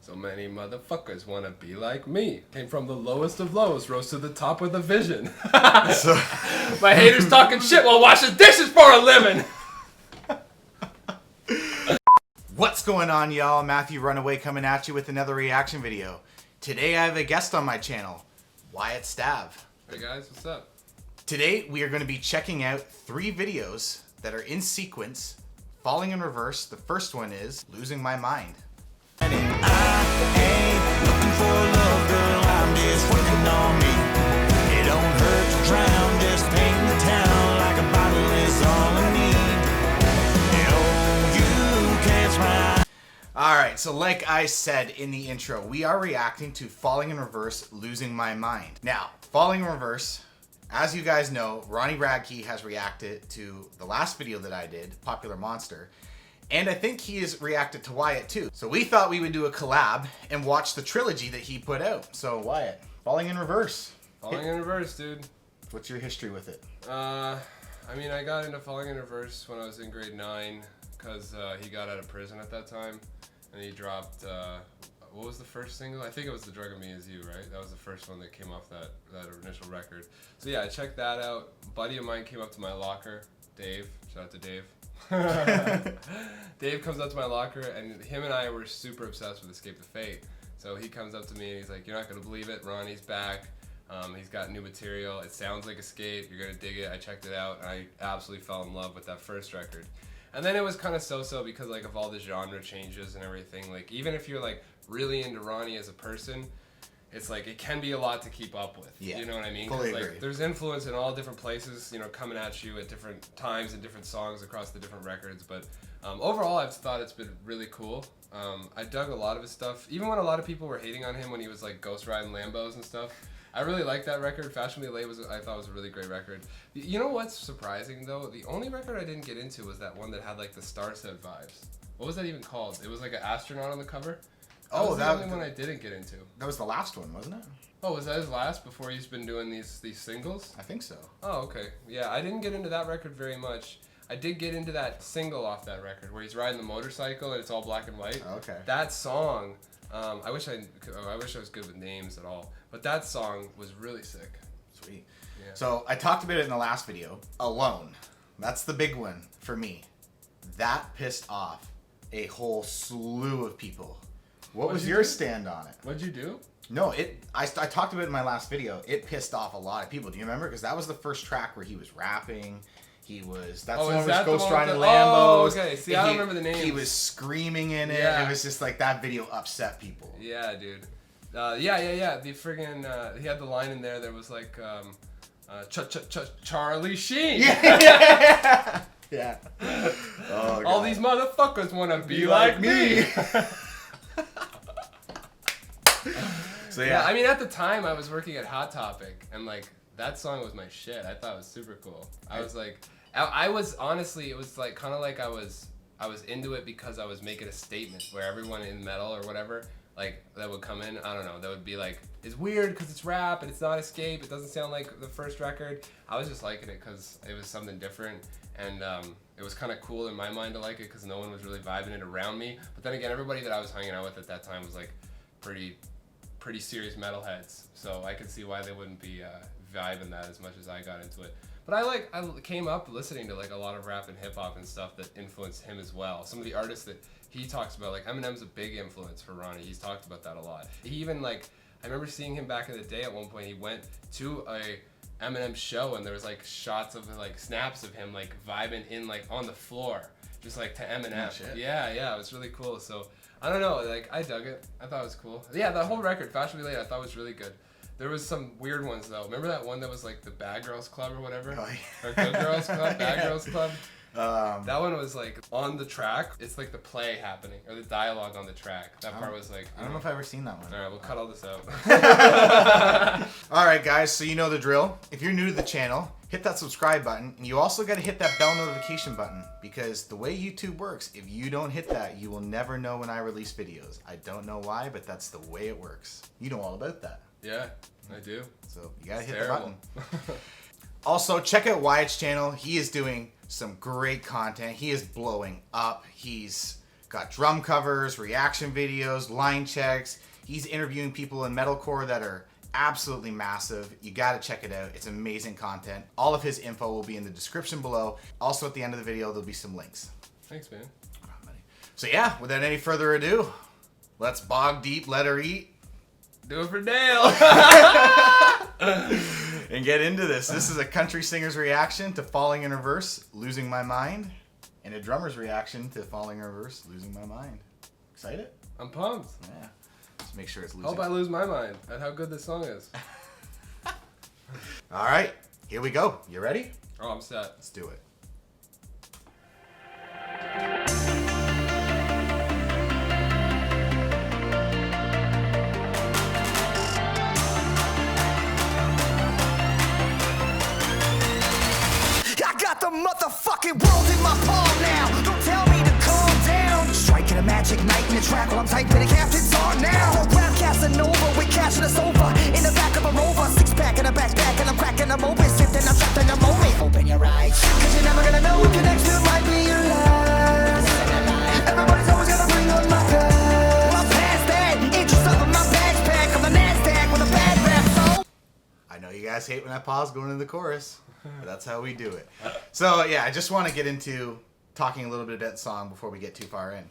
So many motherfuckers wanna be like me. Came from the lowest of lows, rose to the top with a vision. My haters talking shit while washing dishes for a living. What's going on, y'all? Matthew Runaway coming at you with another reaction video. Today I have a guest on my channel, Wyatt Stav. Hey guys, what's up? Today we are going to be checking out 3 videos that are in sequence, falling in reverse. The first one is Losing My Mind. I ain't looking for love, girl, I'm just working on me. It don't hurt to drown, just paint the town like a bottle is all I need. You can't smile. Alright, so like I said in the intro, we are reacting to Falling in Reverse, Losing My Mind. Now, Falling in Reverse, as you guys know, Ronnie Radke has reacted to the last video that I did, Popular Monster. And I think he has reacted to Wyatt too. So we thought we would do a collab and watch the trilogy that he put out. So Wyatt, Falling in Reverse. Falling in Reverse, dude. What's your history with it? I mean, I got into Falling in Reverse when I was in grade 9 because he got out of prison at that time. And he dropped, what was the first single? I think it was The Drug of Me Is You, right? That was the first one that came off that initial record. So yeah, I checked that out. A buddy of mine came up to my locker, Dave. Shout out to Dave. Dave comes up to my locker, and him and I were super obsessed with Escape the Fate. So he comes up to me and he's like, "You're not gonna believe it, Ronnie's back. He's got new material. It sounds like Escape. You're gonna dig it." I checked it out, and I absolutely fell in love with that first record. And then it was kind of so-so because like of all the genre changes and everything. Like even if you're like really into Ronnie as a person, it's like it can be a lot to keep up with. Yeah, you know what I mean? fully Like agree. there's influence in all different places, you know, coming at you at different times and different songs across the different records. But overall, I've thought it's been really cool. I dug a lot of his stuff, even when a lot of people were hating on him when he was like ghost riding Lambos and stuff. I really liked that record. Fashionably Late I thought was a really great record. You know what's surprising though? The only record I didn't get into was that one that had like the Starset vibes. What was that even called? It was like an astronaut on the cover. That was the only one I didn't get into. That was the last one, wasn't it? Oh, was that his last before he's been doing these singles? I think so. Oh, okay. Yeah, I didn't get into that record very much. I did get into that single off that record where he's riding the motorcycle and it's all black and white. Okay. That song, I wish I was good with names at all, but that song was really sick. Sweet. Yeah. So I talked about it in the last video. Alone. That's the big one for me. That pissed off a whole slew of people. What was your stand on it? What'd you do? No, I talked about it in my last video. It pissed off a lot of people. Do you remember? Because that was the first track where he was rapping. That's the one with Ghost Riding Lambos. Oh, okay. See, I don't remember the names. He was screaming in it. Yeah. It was just like that video upset people. Yeah, dude. Yeah. The friggin' he had the line in there that was like, Charlie Sheen. Yeah. Yeah. Oh, all these motherfuckers wanna be like me. So yeah, I mean at the time I was working at Hot Topic and like that song was my shit. I thought it was super cool. I was like, I was honestly, it was like kind of like I was into it because I was making a statement where everyone in metal or whatever like that would come in. I don't know. That would be like, it's weird because it's rap and it's not Escape. It doesn't sound like the first record. I was just liking it because it was something different and it was kind of cool in my mind to like it because no one was really vibing it around me. But then again, everybody that I was hanging out with at that time was like pretty serious metalheads, so I could see why they wouldn't be vibing that as much as I got into it. But I came up listening to like a lot of rap and hip hop and stuff that influenced him as well. Some of the artists that he talks about, like Eminem's a big influence for Ronnie. He's talked about that a lot. He even like, I remember seeing him back in the day at one point. He went to a Eminem show and there was like shots of like snaps of him like vibing in like on the floor, just like to Eminem. Shit. Yeah, it was really cool. So I don't know, like I dug it. I thought it was cool. Yeah, that whole record, Fashionably Late, I thought was really good. There was some weird ones though. Remember that one that was like the Bad Girls Club or whatever? Oh, yeah. Or Good Girls Club, Bad Yeah. Girls Club. That one was like on the track. It's like the play happening or the dialogue on the track. That part was like. I don't know if I've ever seen that one. All right, we'll cut all this out. All right, guys. So you know the drill. If you're new to the channel, hit that subscribe button, and you also got to hit that bell notification button because the way YouTube works, if you don't hit that, you will never know when I release videos. I don't know why, but that's the way it works. You know all about that. Yeah, I do. So you gotta It's hit terrible. the button. Also, check out Wyatt's channel. He is doing some great content. He is blowing up. He's got drum covers, reaction videos, line checks. He's interviewing people in metalcore that are absolutely massive. You gotta check it out. It's amazing content. All of his info will be in the description below. Also at the end of the video, there'll be some links. Thanks, man. So yeah, without any further ado, let's bog deep, let her eat. Do it for Dale. And get into this. This is a country singer's reaction to Falling in Reverse, Losing My Mind. And a drummer's reaction to Falling in Reverse, Losing My Mind. Excited? I'm pumped. Yeah. Let's make sure it's losing. Hope I lose my mind at how good this song is. All right, here we go. You ready? Oh, I'm set. Let's do it. The motherfucking world in my palm now. Don't tell me to calm down. Striking a magic night in the track while I'm typing a captain's on now. Rap Casanova, we cashing us over in the back of a Rover. Six pack in a backpack and I'm cracking them open. Sifting, I'm trapped in a moment. Open your eyes, cause you're never gonna know if your next two might be your last. Everybody's always gonna bring on my past. Well, past that, interest up in my backpack on the NASDAQ with a bad rap. So I know you guys hate when I pause going into the chorus. But that's how we do it. So yeah, I just want to get into talking a little bit about the song before we get too far in.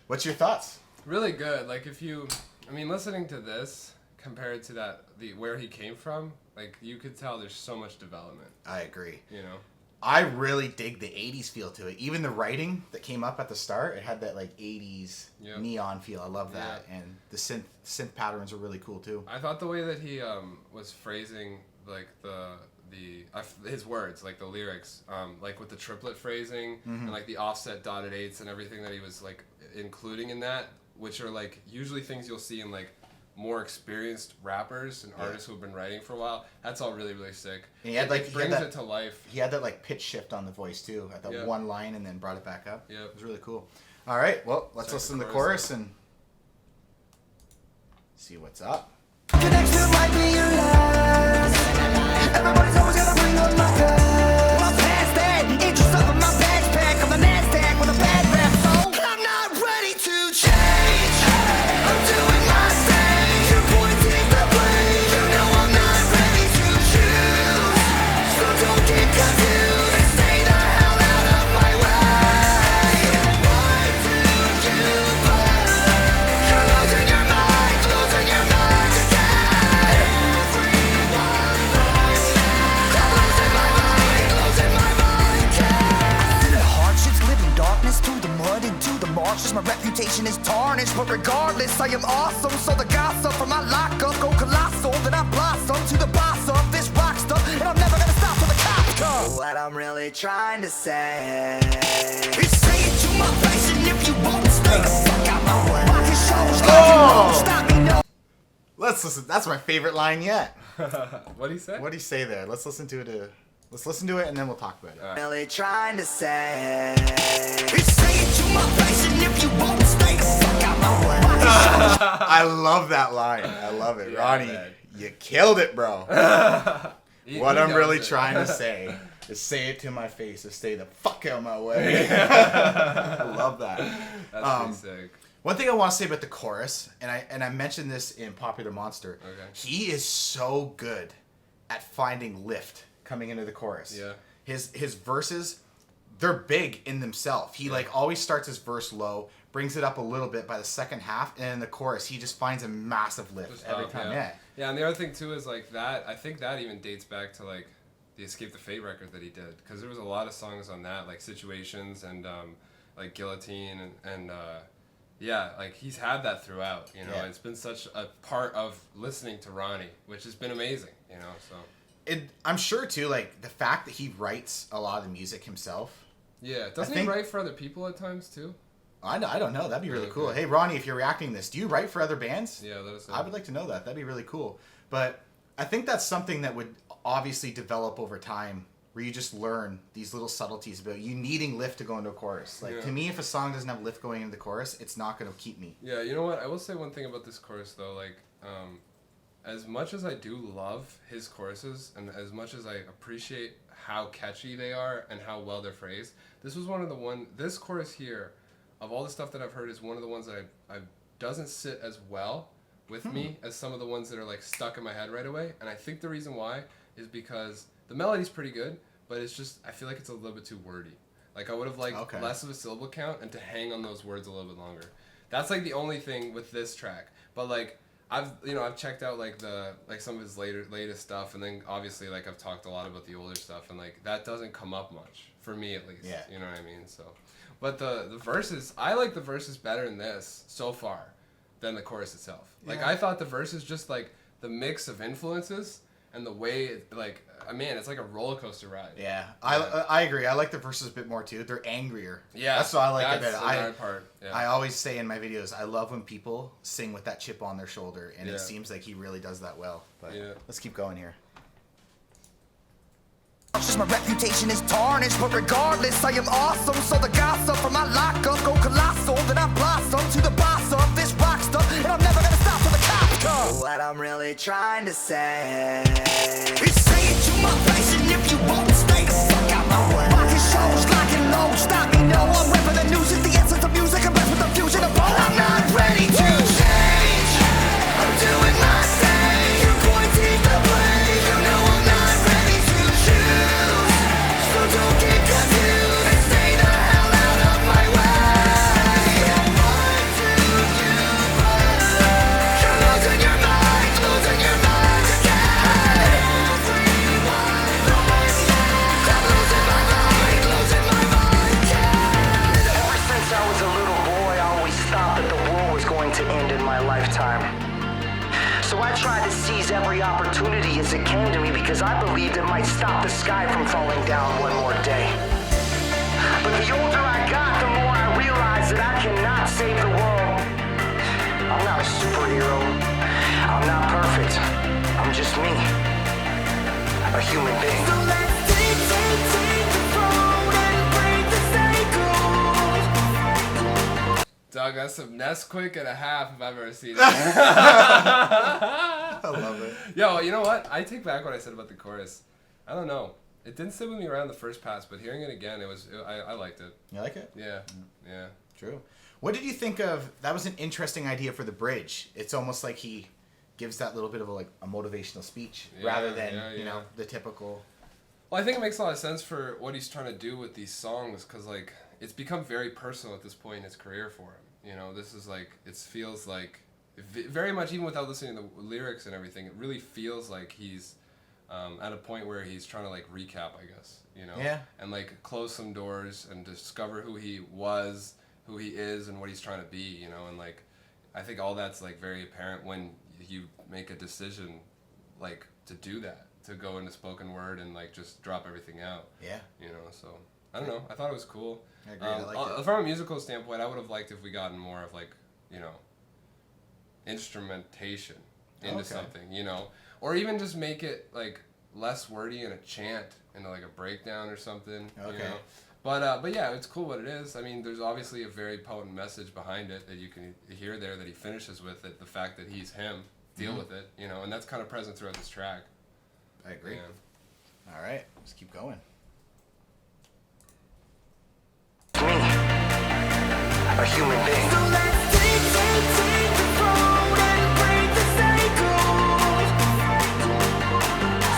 What's your thoughts? Really good. Like listening to this compared to where he came from, like you could tell there's so much development. I agree. You know? I really dig the 80s feel to it. Even the writing that came up at the start, it had that like 80s neon feel. I love that. Yeah. And the synth patterns are really cool too. I thought the way that he was phrasing like his words, like the lyrics, like with the triplet phrasing and like the offset dotted eights and everything that he was like including in that, which are like usually things you'll see in like more experienced rappers and artists who've been writing for a while. That's all really, really sick. And he had like it brings it to life. He had that like pitch shift on the voice too, at that one line and then brought it back up. Yeah, it was really cool. All right, well, let's listen to the chorus and see what's up. your next two might be your last. Everybody's always gonna bring on my past. Well, past that, interest up in my backpack on the NASDAQ with a bad rap. So I'm not ready to change. I'm doing my thing. Your boy take the blame. You know I'm not ready to choose. So don't get confused and stay the hell out of my way. Why do you bother? You're losing your mind again. My reputation is tarnished, but regardless, I am awesome. So the gossip from my lockup go colossal. Then I blossom to the boss of this rock stuff, and I'm never gonna stop till the cops come. What I'm really trying to say is say it to my face, and if you won't stay the fuck out my way, I can show stop me, no. Let's listen. That's my favorite line yet. What'd he say? What'd he say there? Let's listen to it. Let's listen to it and then we'll talk about it. Right. Really trying to say is say it to my face, and if you won't stay the fuck out my way. I love that line. I love it. Yeah, Ronnie, man. you killed it, bro. What I'm really trying to say is say it to my face, is stay the fuck out of my way. I love that. That's pretty sick. One thing I want to say about the chorus, and I mentioned this in Popular Monster, he is so good at finding lift coming into the chorus. Yeah. His verses, they're big in themselves. He like always starts his verse low, brings it up a little bit by the second half, and in the chorus he just finds a massive lift every time. Yeah, and the other thing too is like that. I think that even dates back to like the Escape the Fate record that he did, because there was a lot of songs on that, like Situations and like Guillotine and yeah, like he's had that throughout. You know, it's been such a part of listening to Ronnie, which has been amazing. You know, so. I'm sure too, like the fact that he writes a lot of the music himself. Yeah, doesn't he write for other people at times too? I don't know. That'd be really cool. Hey Ronnie, if you're reacting to this, do you write for other bands? Yeah, let us know. I would like to know that. That'd be really cool. But I think that's something that would obviously develop over time, where you just learn these little subtleties about you needing lift to go into a chorus. Like to me, if a song doesn't have lift going into the chorus, it's not going to keep me. Yeah, you know what? I will say one thing about this chorus though, like. As much as I do love his choruses, and as much as I appreciate how catchy they are and how well they're phrased, this was this chorus here, of all the stuff that I've heard, is one of the ones that I doesn't sit as well with me as some of the ones that are like stuck in my head right away. And I think the reason why is because the melody's pretty good, but it's just, I feel like it's a little bit too wordy. Like I would have liked less of a syllable count and to hang on those words a little bit longer. That's like the only thing with this track. But like I've checked out like some of his latest stuff, and then obviously like I've talked a lot about the older stuff, and like that doesn't come up much for me at least. Yeah. You know what I mean? So, but the verses, I like the verses better in this so far than the chorus itself. Like I thought the verses, just like the mix of influences and the way it, like, man, it's like a roller coaster ride. Yeah, I agree. I like the verses a bit more too. They're angrier. Yeah, that's what I like about it. That's part. Yeah. I always say in my videos, I love when people sing with that chip on their shoulder, and it seems like he really does that well. But let's keep going here. My reputation is tarnished, but regardless, I am awesome. So the gossip from my lockup go colossal. Then I blossom to the boss of this rock stuff, and I'm never gonna stop till the cops come. What I'm really trying to say is say it to my face, and if you won't stay the fuck out my way. Rockin' shows, locking low, stop me, no. I'm repping the news, it's the essence of music. I'm best with the fusion of both. I'm not ready to change. I'm doing my thing. You're pointing the blame. You know I'm not ready to choose. So don't get confused and stay the hell out of my way. What do you want? You're losing your mind again. Everyone knows I'm losing my mind, yeah. Ever since I was a little boy, I always thought that the world was going to end in my lifetime. So I tried to seize every opportunity as it came to me because I believed it might stop the sky from falling down one more day. But the older I got, the more I realized that I cannot save the world. I'm not a superhero. I'm not perfect. I'm just me. A human being. So let's take the road and break the cycle. Doug, that's some Nesquik and a half if I've ever seen it. I love it. Yo, you know what? I take back what I said about the chorus. I don't know. It didn't sit with me around the first pass, but hearing it again, I liked it. You like it? Yeah, yeah. True. What did you think of? That was an interesting idea for the bridge. It's almost like he gives that little bit of a motivational speech rather than you know, the typical. Well, I think it makes a lot of sense for what he's trying to do with these songs, because like it's become very personal at this point in his career for him. You know, this is like, it feels like very much, even without listening to the lyrics and everything, it really feels like he's at a point where he's trying to like recap, I guess, you know, and like close some doors and discover who he was, who he is, and what he's trying to be, you know. And like I think all that's like very apparent when you make a decision like to do that, to go into spoken word and like just drop everything out. Yeah. You know, so I don't know. I thought it was cool. I agree. I liked it. From a musical standpoint, I would have liked if we gotten more of like, you know, instrumentation into something, you know, or even just make it like less wordy and a chant into like a breakdown or something. You know? But yeah, it's cool what it is. I mean, there's obviously a very potent message behind it that you can hear there that he finishes with it. The fact that he's him, deal with it, you know, and that's kind of present throughout this track. I agree. Yeah. All right, let's keep going. Me, a human being. So let's take the road and break the cycle.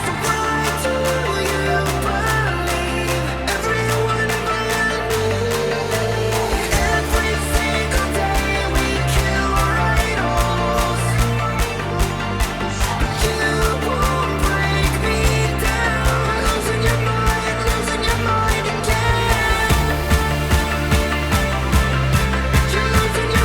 So why do you believe everyone around me? Every single day we kill our idols. But you won't break me down. Losing your mind again. You're losing your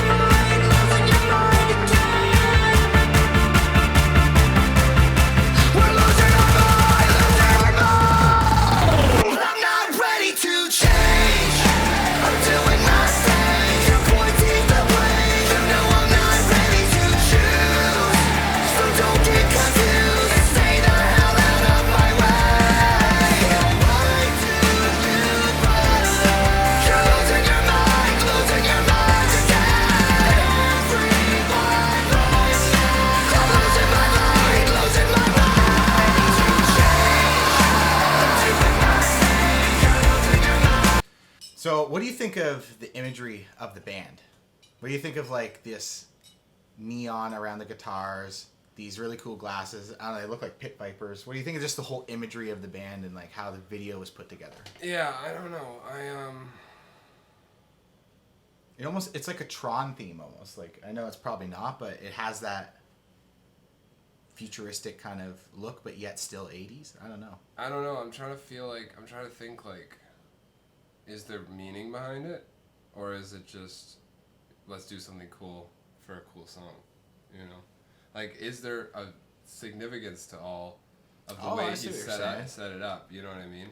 what do you think of the imagery of the band? What do you think of like this neon around the guitars, these really cool glasses? I don't know, they look like pit vipers. What do you think of just the whole imagery of the band and like how the video was put together? Yeah, I don't know. It's like a Tron theme almost. Like, I know it's probably not, but it has that futuristic kind of look, but yet still 80s. I don't know. I'm trying to think like, is there meaning behind it? Or is it just, let's do something cool for a cool song? You know? Like, is there a significance to all of the way he set it up? You know what I mean?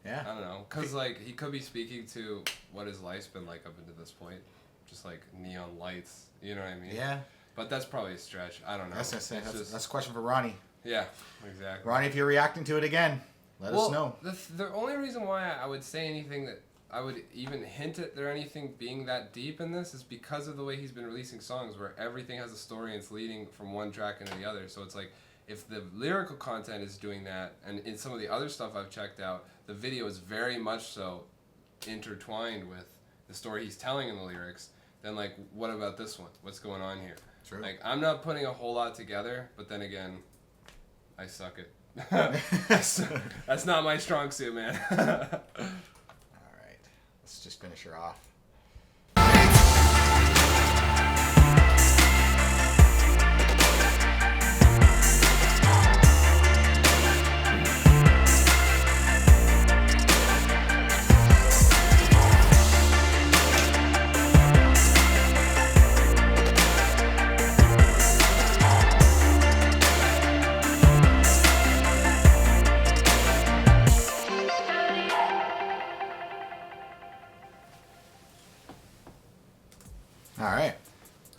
Yeah. I don't know. Because, like, he could be speaking to what his life's been like up until this point. Just, like, neon lights. You know what I mean? Yeah. But that's probably a stretch. I don't know. That's a question for Ronnie. Yeah, exactly. Ronnie, if you're reacting to it again, let us know. The only reason why I would say anything that I would even hint at there anything being that deep in this is because of the way he's been releasing songs where everything has a story and it's leading from one track into the other. So it's like, if the lyrical content is doing that, and in some of the other stuff I've checked out, the video is very much so intertwined with the story he's telling in the lyrics, then like, what about this one? What's going on here? True. Like, I'm not putting a whole lot together, but then again, I suck it. That's not my strong suit, man. Let's just finish her off.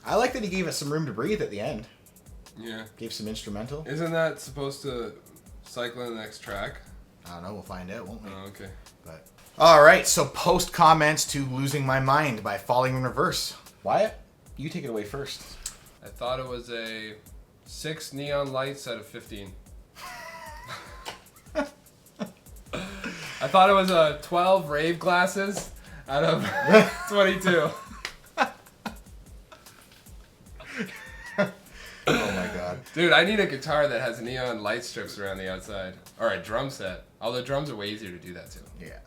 I like that he gave us some room to breathe at the end. Yeah. Gave some instrumental. Isn't that supposed to cycle in the next track? I don't know. We'll find out, won't we? Oh, okay. But all right. So post comments to "Losing My Mind" by Falling in Reverse. Wyatt, you take it away first. I thought it was a 6 neon lights out of 15. I thought it was a 12 rave glasses out of 22. Oh my god. Dude, I need a guitar that has neon light strips around the outside. Or a drum set. Although drums are way easier to do that too. Yeah.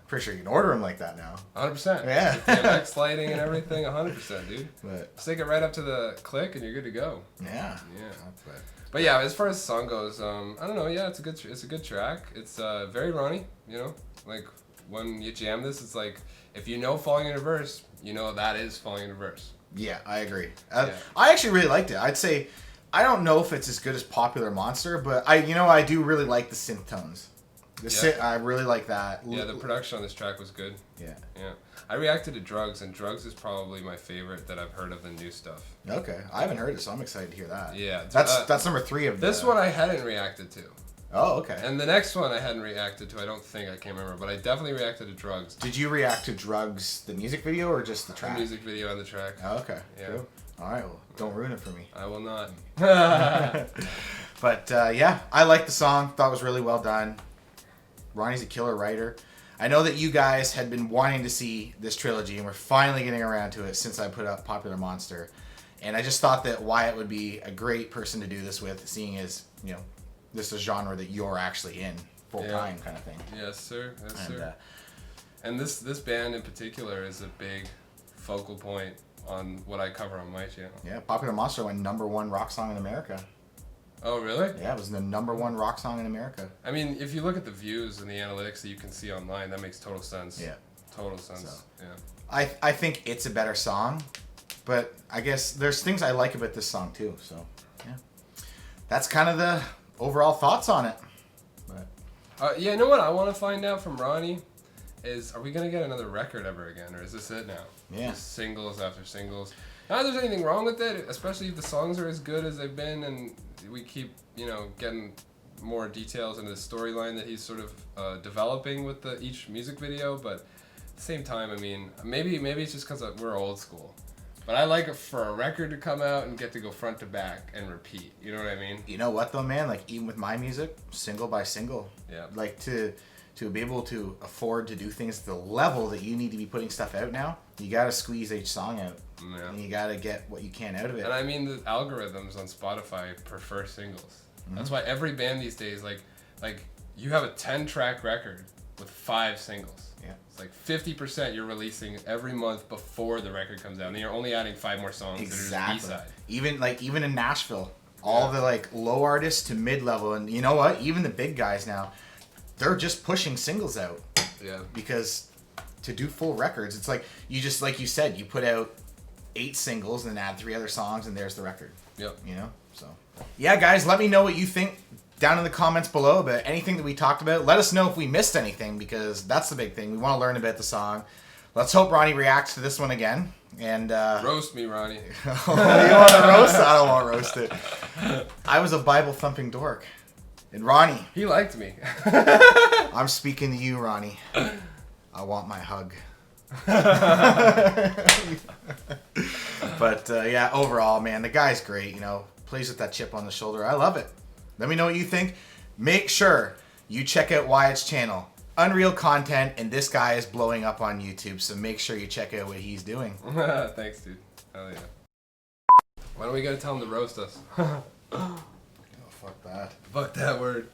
Pretty sure you can order them like that now. 100%. Yeah. With DMX lighting and everything, 100%, dude. But stick it right up to the click and you're good to go. Yeah. Yeah. But yeah, as far as the song goes, I don't know. Yeah, it's a good track. It's very Ronnie, you know. Like when you jam this, it's like if you know Falling in Reverse, you know that is Falling in Reverse. Yeah, I agree. I actually really liked it. I'd say I don't know if it's as good as Popular Monster, but I do really like the synth tones. I really like that. Yeah, the production on this track was good. Yeah. Yeah. I reacted to Drugs, and Drugs is probably my favorite that I've heard of the new stuff. Okay. I haven't heard it, so I'm excited to hear that. Yeah. That's number 3 of this one I hadn't reacted to. Oh, okay. And the next one I hadn't reacted to. I can't remember, but I definitely reacted to Drugs. Did you react to Drugs, the music video, or just the track? The music video and the track. Oh, okay. Yeah. Cool. All right. Well, don't ruin it for me. I will not. But yeah, I liked the song. Thought it was really well done. Ronnie's a killer writer. I know that you guys had been wanting to see this trilogy, and we're finally getting around to it since I put up Popular Monster. And I just thought that Wyatt would be a great person to do this with, seeing as, this is a genre that you're actually in full time kind of thing. Yes, sir. Yes, sir. And this band in particular is a big focal point on what I cover on my channel. Yeah, Popular Monster went #1 rock song in America. Oh, really? Yeah, it was the #1 rock song in America. I mean, if you look at the views and the analytics that you can see online, that makes total sense. Yeah. Total sense. So, yeah. I think it's a better song, but I guess there's things I like about this song too. So, yeah. That's kind of the overall thoughts on it. But you know what I want to find out from Ronnie is, are we going to get another record ever again, or is this it now? Yeah. Just singles after singles. Not that there's anything wrong with it, especially if the songs are as good as they've been and we keep, getting more details into the storyline that he's sort of developing with each music video. But at the same time, I mean, maybe it's just because we're old school. But I like it for a record to come out and get to go front to back and repeat. You know what I mean? You know what though, man? Like even with my music, single by single. Yeah. Like to to be able to afford to do things at the level that you need to be putting stuff out now, you gotta squeeze each song out. Yeah. And you gotta get what you can out of it. And I mean, the algorithms on Spotify prefer singles. That's why every band these days, like you have a 10-track record with 5 singles. Yeah. It's like 50% you're releasing every month before the record comes out, and you're only adding 5 more songs Exactly. that are just B-side. Even in Nashville, all the like low artists to mid level, and you know what? Even the big guys now, they're just pushing singles out. Yeah. Because to do full records, it's like you said, you put out 8 singles and then add 3 other songs, and there's the record. Yep. You know? So yeah, guys, let me know what you think down in the comments below about anything that we talked about. Let us know if we missed anything, because that's the big thing. We want to learn about the song. Let's hope Ronnie reacts to this one again. And roast me, Ronnie. You want to roast? I don't want to roast it. I was a Bible thumping dork. And Ronnie, He liked me. I'm speaking to you, Ronnie. I want my hug. But yeah, overall, man, the guy's great. You know, plays with that chip on the shoulder. I love it. Let me know what you think. Make sure you check out Wyatt's channel. Unreal content, and this guy is blowing up on YouTube, so make sure you check out what he's doing. Thanks, dude. Hell yeah. Why don't we gotta tell him to roast us? Oh, fuck that. Fuck that word.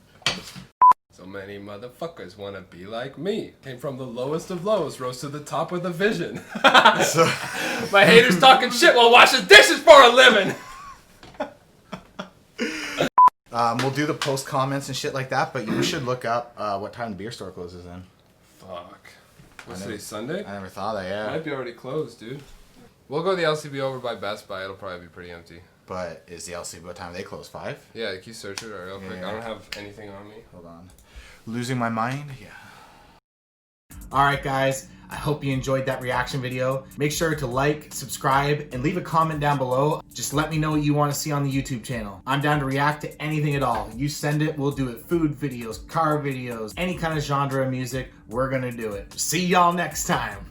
So many motherfuckers wanna be like me. Came from the lowest of lows, rose to the top with a vision. My haters talking shit while washing dishes for a living. We'll do the post comments and shit like that, but you should look up what time the beer store closes in. Fuck. What's today, Sunday? I never thought of that, yeah. Might be already closed, dude. We'll go to the LCB over by Best Buy. It'll probably be pretty empty. But is the LC what time they close? 5? Yeah, can you search it real quick? Yeah. I don't have anything on me. Hold on. Losing my mind? Yeah. Alright guys, I hope you enjoyed that reaction video. Make sure to like, subscribe, and leave a comment down below. Just let me know what you want to see on the YouTube channel. I'm down to react to anything at all. You send it, we'll do it. Food videos, car videos, any kind of genre of music, we're gonna do it. See y'all next time.